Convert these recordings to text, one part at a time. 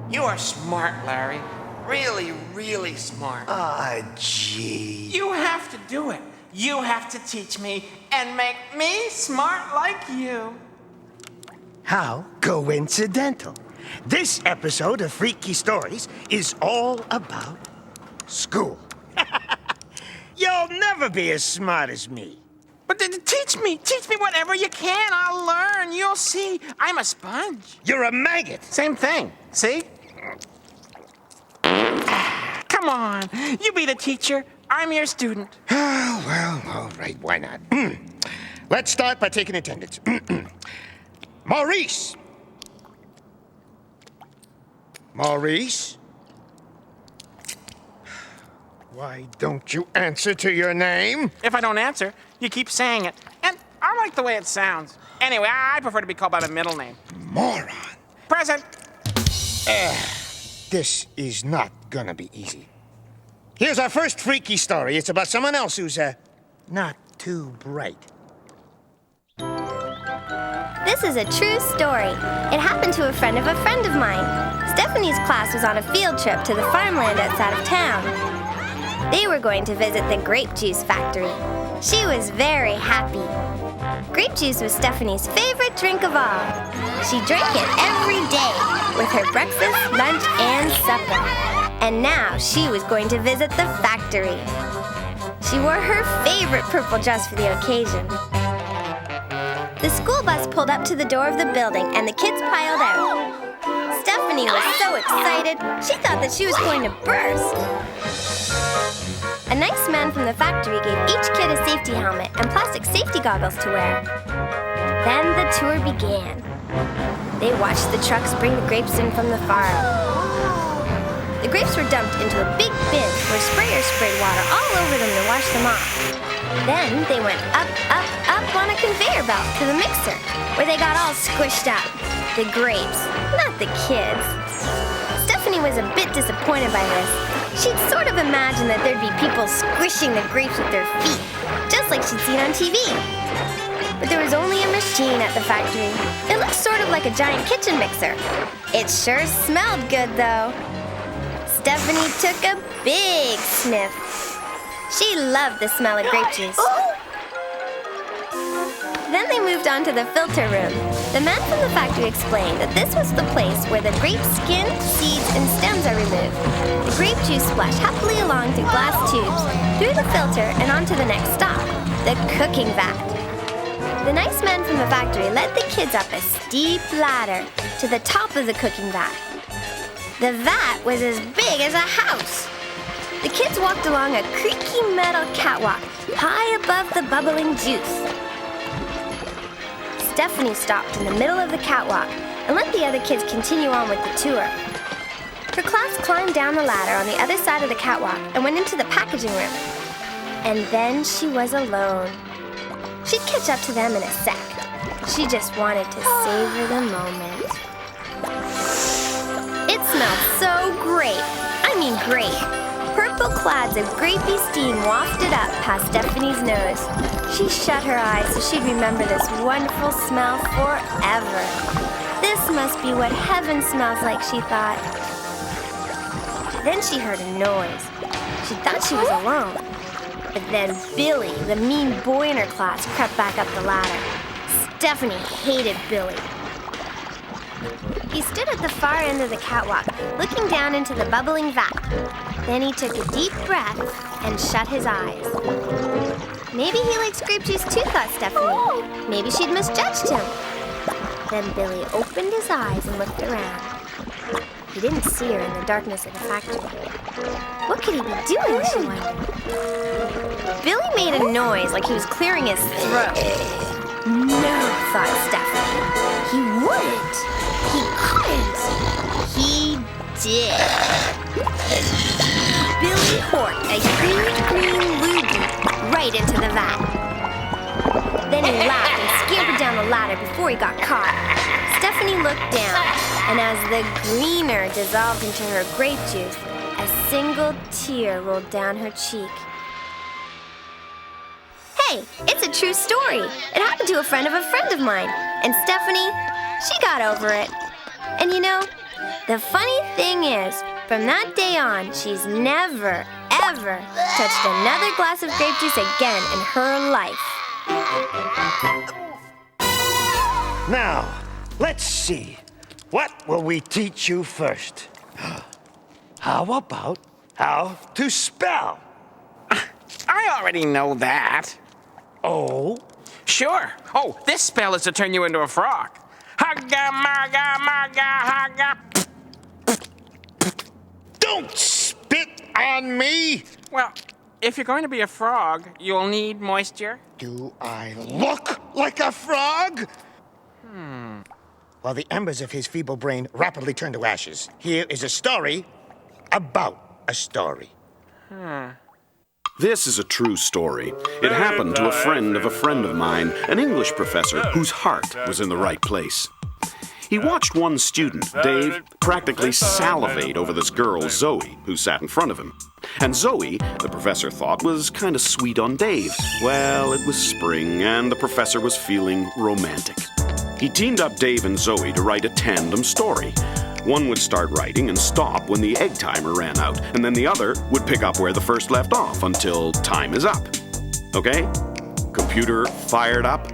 You are smart, Larry. Really, really smart. Ah, gee. You have to do it. You have to teach me and make me smart like you. How coincidental. This episode of Freaky Stories is all about school. You'll never be as smart as me. But teach me whatever you can. I'll learn. You'll see. I'm a sponge. You're a maggot. Same thing. See? Come on. You be the teacher. I'm your student. Oh, well, all right, why not? Let's start by taking attendance. Maurice! Maurice? Why don't you answer to your name? If I don't answer, you keep saying it. And I like the way it sounds. Anyway, I prefer to be called by the middle name. Moron. Present. This is not gonna be easy. Here's our first freaky story. It's about someone else who's, not too bright. This is a true story. It happened to a friend of mine. Stephanie's class was on a field trip to the farmland outside of town. They were going to visit the grape juice factory. She was very happy. Grape juice was Stephanie's favorite drink of all. She drank it every day with her breakfast, lunch, and supper. And now she was going to visit the factory. She wore her favorite purple dress for the occasion. The school bus pulled up to the door of the building and the kids piled out. Stephanie was so excited, she thought that she was going to burst. A nice man from the factory gave each kid a safety helmet and plastic safety goggles to wear. Then the tour began. They watched the trucks bring the grapes in from the farm. The grapes were dumped into a big bin where sprayers sprayed water all over them to wash them off. Then they went up, up, up on a conveyor belt to the mixer, where they got all squished up. The grapes, not the kids. Stephanie was a bit disappointed by this. She'd sort of imagined that there'd be people squishing the grapes with their feet, just like she'd seen on TV. But there was only a machine at the factory. It looked sort of like a giant kitchen mixer. It sure smelled good, though. Stephanie took a big sniff. She loved the smell of grape juice. Then they moved on to the filter room. The man from the factory explained that this was the place where the grape skin, seeds, and stems are removed. The grape juice splashed happily along through glass tubes, through the filter, and on to the next stop, the cooking vat. The nice man from the factory led the kids up a steep ladder to the top of the cooking vat. The vat was as big as a house. The kids walked along a creaky metal catwalk high above the bubbling juice. Stephanie stopped in the middle of the catwalk and let the other kids continue on with the tour. Her class climbed down the ladder on the other side of the catwalk and went into the packaging room. And then she was alone. She'd catch up to them in a sec. She just wanted to savor the moment. It smelled so great. I mean great. Purple clouds of grapey steam wafted up past Stephanie's nose. She shut her eyes so she'd remember this wonderful smell forever. This must be what heaven smells like, she thought. Then she heard a noise. She thought she was alone. But then Billy, the mean boy in her class, crept back up the ladder. Stephanie hated Billy. He stood at the far end of the catwalk, looking down into the bubbling vat. Then he took a deep breath and shut his eyes. Maybe he likes grape juice too, thought Stephanie. Maybe she'd misjudged him. Then Billy opened his eyes and looked around. He didn't see her in the darkness of the factory. What could he be doing, she wondered. Billy made a noise like he was clearing his throat. No, thought Stephanie. He wouldn't. He couldn't. He did. Billy horked a green loogie right into the vat. Then he laughed and scampered down the ladder before he got caught. Stephanie looked down, and as the greener dissolved into her grape juice, a single tear rolled down her cheek. Hey, it's a true story. It happened to a friend of mine. And Stephanie, she got over it. And you know, The funny thing is, from that day on, she's never, ever touched another glass of grape juice again in her life. Now, let's see. What will we teach you first? How about how to spell? I already know that. Oh? Sure. Oh, this spell is to turn you into a frog. Hugga, mugga, mugga, hugga. Don't spit on me! Well, if you're going to be a frog, you'll need moisture. Do I look like a frog? While the embers of his feeble brain rapidly turn to ashes, here is a story about a story. This is a true story. It happened to a friend of mine, an English professor whose heart was in the right place. He watched one student, Dave, practically salivate over this girl, Zoe, who sat in front of him. And Zoe, the professor thought, was kind of sweet on Dave. Well, it was spring, and the professor was feeling romantic. He teamed up Dave and Zoe to write a tandem story. One would start writing and stop when the egg timer ran out, and then the other would pick up where the first left off until time is up. Okay? Computer fired up.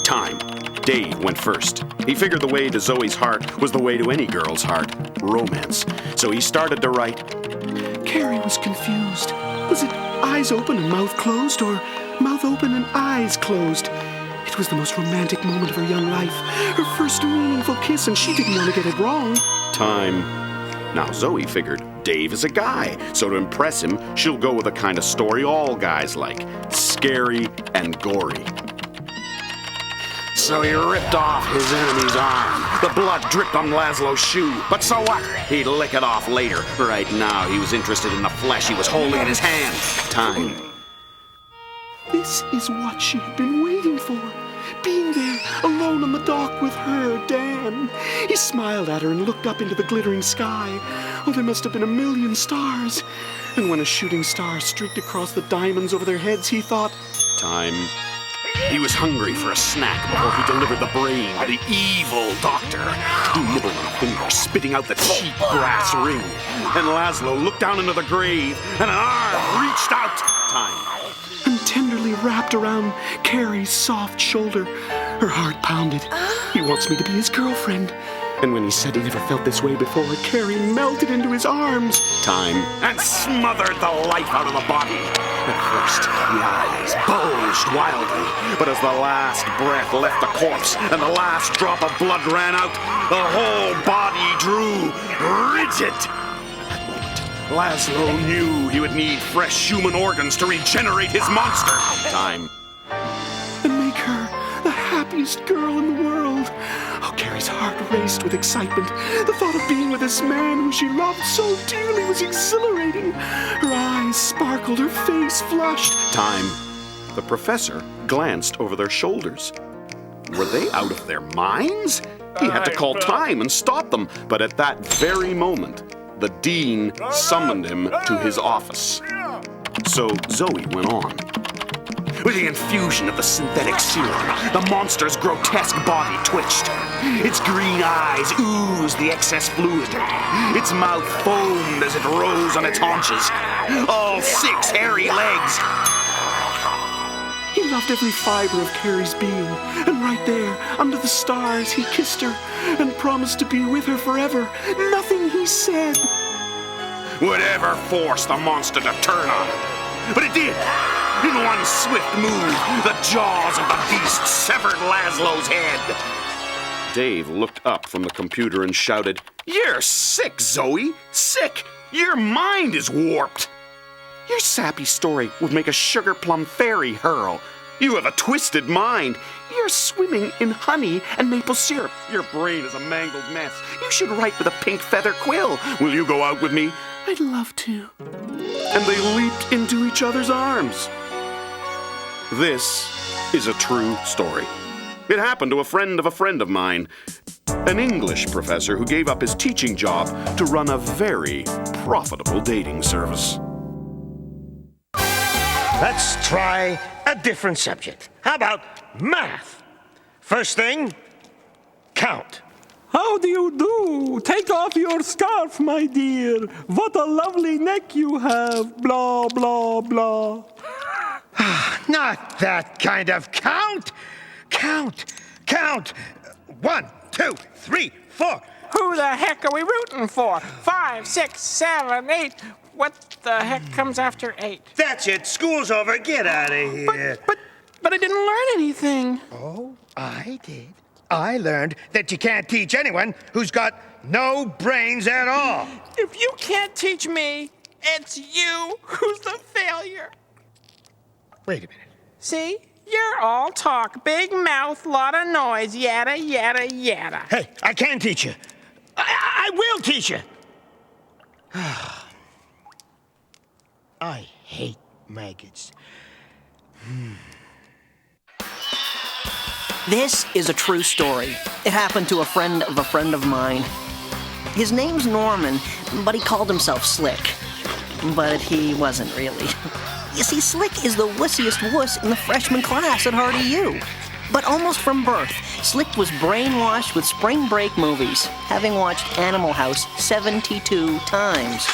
Time. Dave went first. He figured the way to Zoe's heart was the way to any girl's heart. Romance. So he started to write. Carrie was confused. Was it eyes open and mouth closed, or mouth open and eyes closed? It was the most romantic moment of her young life. Her first meaningful kiss, and she didn't want to get it wrong. Time. Now Zoe figured Dave is a guy, so to impress him, she'll go with a kind of story all guys like. Scary and gory. So he ripped off his enemy's arm. The blood dripped on Laszlo's shoe. But so what? He'd lick it off later. Right now, he was interested in the flesh he was holding in his hand. Time. This is what she had been waiting for. Being there, alone on the dock with her, Dan. He smiled at her and looked up into the glittering sky. Oh, there must have been a million stars. And when a shooting star streaked across the diamonds over their heads, he thought, time. He was hungry for a snack before he delivered the brain to the evil doctor. He nibbled on a finger, spitting out the cheap brass ring. And Laszlo looked down into the grave, and an arm reached out. Time. And tenderly wrapped around Carrie's soft shoulder. Her heart pounded. He wants me to be his girlfriend. And when he said he never felt this way before, Carrie melted into his arms. Time. And smothered the life out of the body. At first, the eyes bulged wildly. But as the last breath left the corpse and the last drop of blood ran out, the whole body drew rigid. At that moment, Laszlo knew he would need fresh human organs to regenerate his monster. Time. And make her the happiest girl in the world. Oh, Carrie's heart raced with excitement. The thought of being with this man who she loved so dearly was exhilarating. Her eyes sparkled, her face flushed. Time. The professor glanced over their shoulders. Were they out of their minds? He had to call time and stop them. But at that very moment, the dean summoned him to his office. So Zoe went on. With the infusion of the synthetic serum, the monster's grotesque body twitched. Its green eyes oozed the excess fluid. Its mouth foamed as it rose on its haunches. All 6 hairy legs. He loved every fiber of Carrie's being. And right there, under the stars, he kissed her and promised to be with her forever. Nothing he said would ever force the monster to turn on him. But it did. In one swift move, the jaws of the beast severed Laszlo's head. Dave looked up from the computer and shouted, "You're sick, Zoe! Sick! Your mind is warped! Your sappy story would make a sugar plum fairy hurl. You have a twisted mind. You're swimming in honey and maple syrup. Your brain is a mangled mess. You should write with a pink feather quill. Will you go out with me?" "I'd love to." And they leaped into each other's arms. This is a true story. It happened to a friend of mine, an English professor who gave up his teaching job to run a very profitable dating service. Let's try a different subject. How about math? First thing, count. How do you do? Take off your scarf, my dear. What a lovely neck you have. Blah, blah, blah. Not that kind of count. Count. 1, 2, 3, 4. Who the heck are we rooting for? 5, 6, 7, 8. What the heck comes after 8? That's it. School's over. Get out of here. But I didn't learn anything. Oh, I did. I learned that you can't teach anyone who's got no brains at all. If you can't teach me, it's you who's the failure. Wait a minute. See? You're all talk, big mouth, lot of noise, yada, yada, yada. Hey, I can teach you. I will teach you. I hate maggots. This is a true story. It happened to a friend of mine. His name's Norman, but he called himself Slick. But he wasn't really. You see, Slick is the wussiest wuss in the freshman class at Hardy U. But almost from birth, Slick was brainwashed with spring break movies, having watched Animal House 72 times.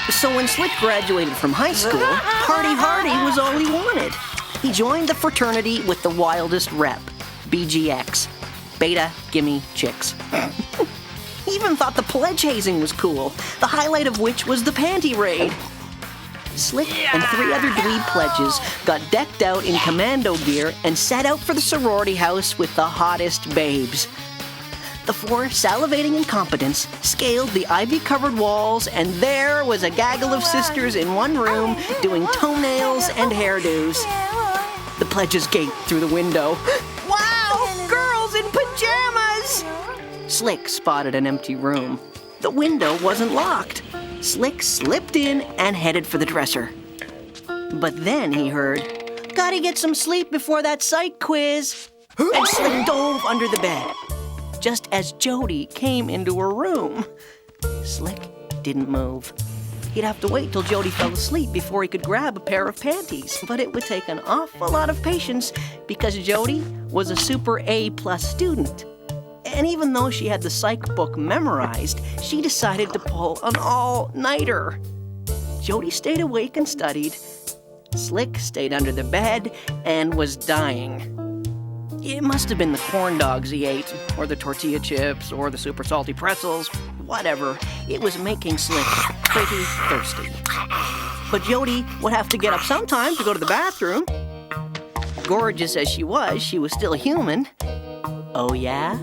So when Slick graduated from high school, Party Hardy was all he wanted. He joined the fraternity with the wildest rep, BGX, Beta Gimme Chicks. He even thought the pledge hazing was cool, the highlight of which was the panty raid. Slick and 3 other dweeb pledges got decked out in commando gear and set out for the sorority house with the hottest babes. The 4 salivating incompetents scaled the ivy-covered walls, and there was a gaggle of sisters in one room doing toenails and hairdos. The pledges gaped through the window. Wow! Girls in pajamas! Slick spotted an empty room. The window wasn't locked. Slick slipped in and headed for the dresser. But then he heard, "Gotta get some sleep before that psych quiz." And Slick dove under the bed, just as Jody came into her room. Slick didn't move. He'd have to wait till Jody fell asleep before he could grab a pair of panties. But it would take an awful lot of patience because Jody was a super A+ student. And even though she had the psych book memorized, she decided to pull an all-nighter. Jody stayed awake and studied. Slick stayed under the bed and was dying. It must have been the corn dogs he ate, or the tortilla chips, or the super salty pretzels, whatever. It was making Slick pretty thirsty. But Jody would have to get up sometime to go to the bathroom. Gorgeous as she was still human. Oh yeah?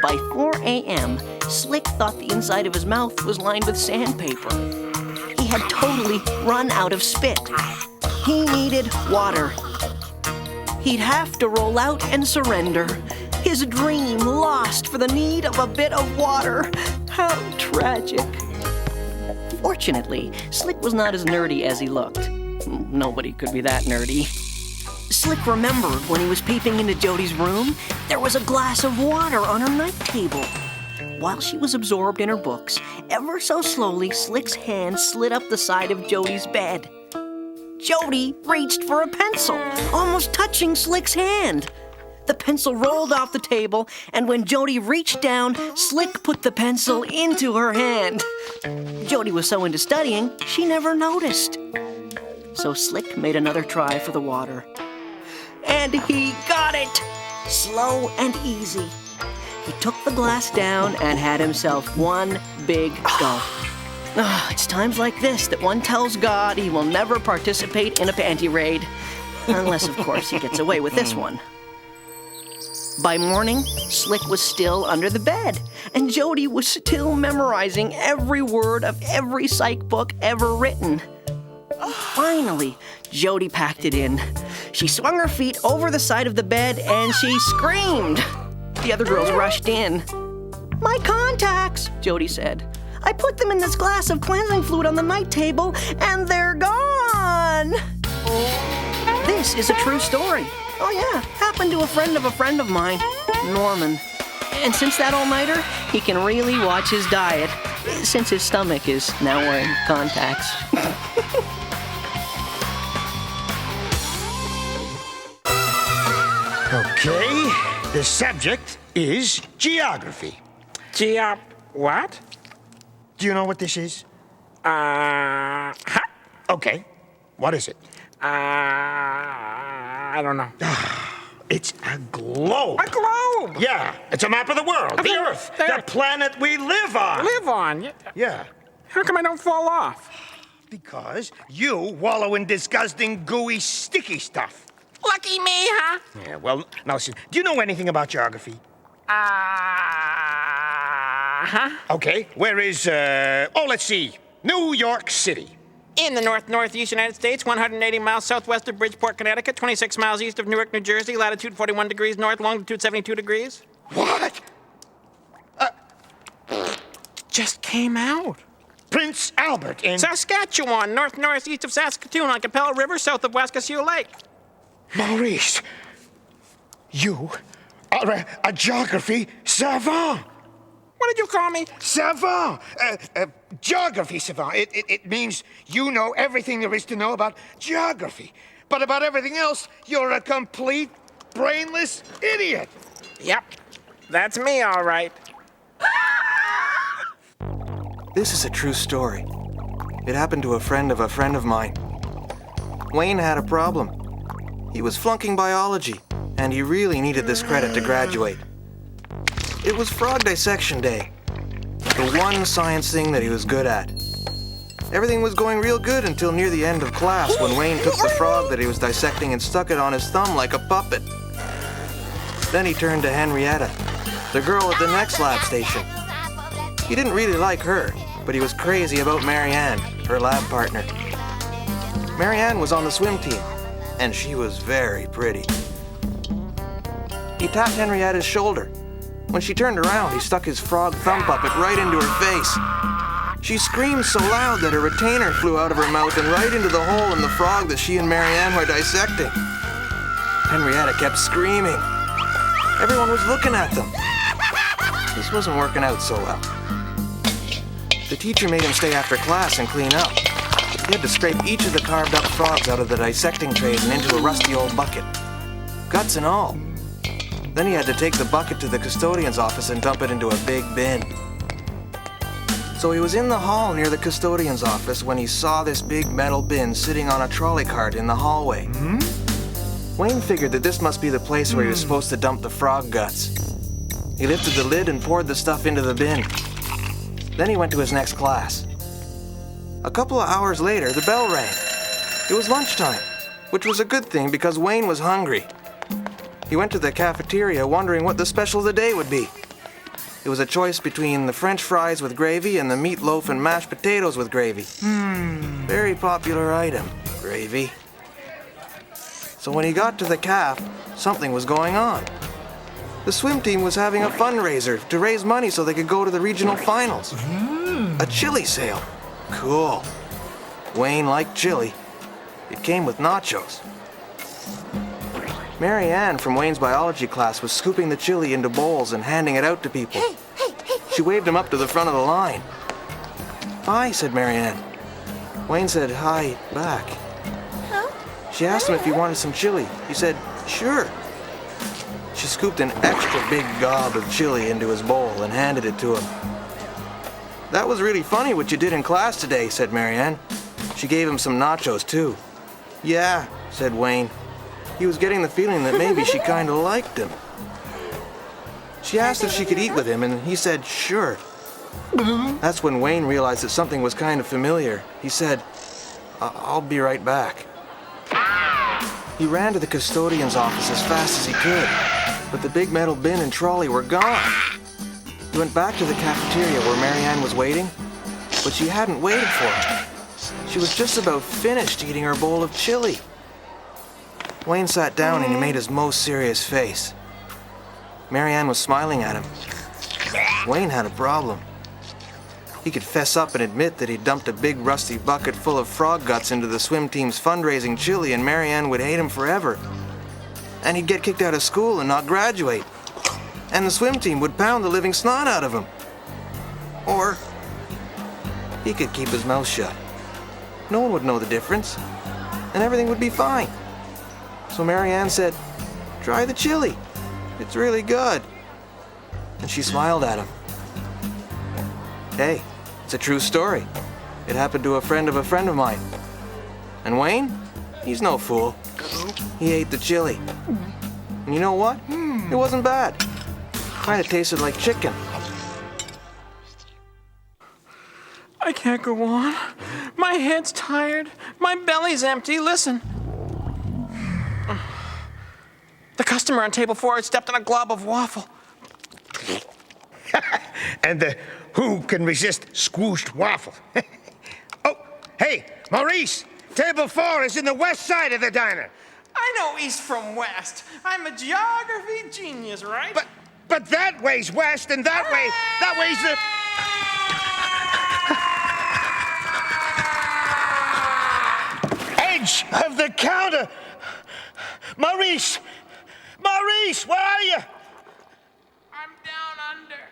By 4 a.m., Slick thought the inside of his mouth was lined with sandpaper. He had totally run out of spit. He needed water. He'd have to roll out and surrender. His dream lost for the need of a bit of water. How tragic. Fortunately, Slick was not as nerdy as he looked. Nobody could be that nerdy. Slick remembered when he was peeping into Jody's room, there was a glass of water on her night table. While she was absorbed in her books, ever so slowly, Slick's hand slid up the side of Jody's bed. Jody reached for a pencil, almost touching Slick's hand. The pencil rolled off the table, and when Jody reached down, Slick put the pencil into her hand. Jody was so into studying, she never noticed. So Slick made another try for the water. And he got it! Slow and easy. He took the glass down and had himself one big gulp. It's times like this that one tells God he will never participate in a panty raid. Unless, of course, he gets away with this one. By morning, Slick was still under the bed, and Jody was still memorizing every word of every psych book ever written. Finally, Jody packed it in. She swung her feet over the side of the bed and she screamed. The other girls rushed in. "My contacts," Jody said. "I put them in this glass of cleansing fluid on the night table and they're gone." This is a true story. Oh yeah, happened to a friend of mine, Norman. And since that all-nighter, he can really watch his diet, since his stomach is now wearing contacts. Okay, The subject is geography. What? Do you know what this is? Huh? Okay. What is it? I don't know. It's a globe. A globe! Yeah, it's a map of the world, the Okay, Earth, there. the planet we live on. Live on. Yeah, How come I don't fall off? because you wallow in disgusting, gooey, sticky stuff. Lucky me, huh? Yeah, well, now listen, do you know anything about geography? Huh? Okay, where is, let's see, New York City. In the northeast United States, 180 miles southwest of Bridgeport, Connecticut, 26 miles east of Newark, New Jersey, latitude 41 degrees north, longitude 72 degrees. What? Just came out. Prince Albert in... Saskatchewan, northeast of Saskatoon on Capella River, south of Waskesiu Lake. Maurice, you are a geography savant. What did you call me? Savant! Geography savant. It means you know everything there is to know about geography. But about everything else, you're a complete, brainless idiot. Yep, that's me, all right. This is a true story. It happened to a friend of mine. Wayne had a problem. He was flunking biology, and he really needed this credit to graduate. It was frog dissection day, the one science thing that he was good at. Everything was going real good until near the end of class when Wayne took the frog that he was dissecting and stuck it on his thumb like a puppet. Then he turned to Henrietta, the girl at the next lab station. He didn't really like her, but he was crazy about Marianne, her lab partner. Marianne was on the swim team, and she was very pretty. He tapped Henrietta's shoulder. When she turned around, he stuck his frog thumb puppet right into her face. She screamed so loud that her retainer flew out of her mouth and right into the hole in the frog that she and Marianne were dissecting. Henrietta kept screaming. Everyone was looking at them. This wasn't working out so well. The teacher made him stay after class and clean up. He had to scrape each of the carved up frogs out of the dissecting trays and into a rusty old bucket, guts and all. Then he had to take the bucket to the custodian's office and dump it into a big bin. So he was in the hall near the custodian's office when he saw this big metal bin sitting on a trolley cart in the hallway. Wayne figured that this must be the place where he was supposed to dump the frog guts. He lifted the lid and poured the stuff into the bin. Then he went to his next class. A couple of hours later, the bell rang. It was lunchtime, which was a good thing because Wayne was hungry. He went to the cafeteria wondering what the special of the day would be. It was a choice between the French fries with gravy and the meatloaf and mashed potatoes with gravy. Very popular item, gravy. So when he got to the caf, something was going on. The swim team was having a fundraiser to raise money so they could go to the regional finals. A chili sale. Cool. Wayne liked chili. It came with nachos. Marianne from Wayne's biology class was scooping the chili into bowls and handing it out to people. She waved him up to the front of the line. "Hi," said Marianne. Wayne said hi back. She asked him if he wanted some chili. He said, "Sure." She scooped an extra big gob of chili into his bowl and handed it to him. "That was really funny what you did in class today," said Marianne. She gave him some nachos, too. "Yeah," said Wayne. He was getting the feeling that maybe she kind of liked him. She asked if she could eat with him, and he said, "Sure." That's when Wayne realized that something was kind of familiar. He said, "I'll be right back." He ran to the custodian's office as fast as he could, but the big metal bin and trolley were gone. He went back to the cafeteria where Marianne was waiting, but she hadn't waited for him. She was just about finished eating her bowl of chili. Wayne sat down and he made his most serious face. Marianne was smiling at him. Wayne had a problem. He could fess up and admit that he dumped a big rusty bucket full of frog guts into the swim team's fundraising chili and Marianne would hate him forever. And he'd get kicked out of school and not graduate. And the swim team would pound the living snot out of him. Or he could keep his mouth shut. No one would know the difference, and everything would be fine. So Marianne said, "Try the chili." It's really good. And she smiled at him. Hey, it's a true story. It happened to a friend of mine. And Wayne? He's no fool. He ate the chili. And you know what? It wasn't bad. Kinda tasted like chicken. I can't go on. My head's tired. My belly's empty. Listen. The customer on table 4 had stepped on a glob of waffle. And who can resist squooshed waffle? Oh, hey, Maurice, table 4 is in the west side of the diner. I know east from west. I'm a geography genius, right? But that way's west, and that way's the... Edge of the counter. Maurice, where are you? I'm down under.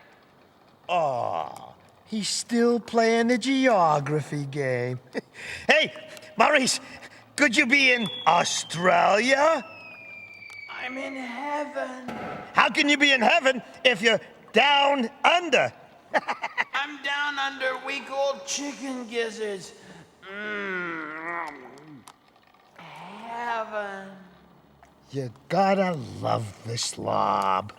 Oh, he's still playing the geography game. Hey, Maurice, could you be in Australia? I'm in heaven. How can you be in heaven if you're down under? I'm down under week old chicken gizzards. Heaven. You gotta love the slob.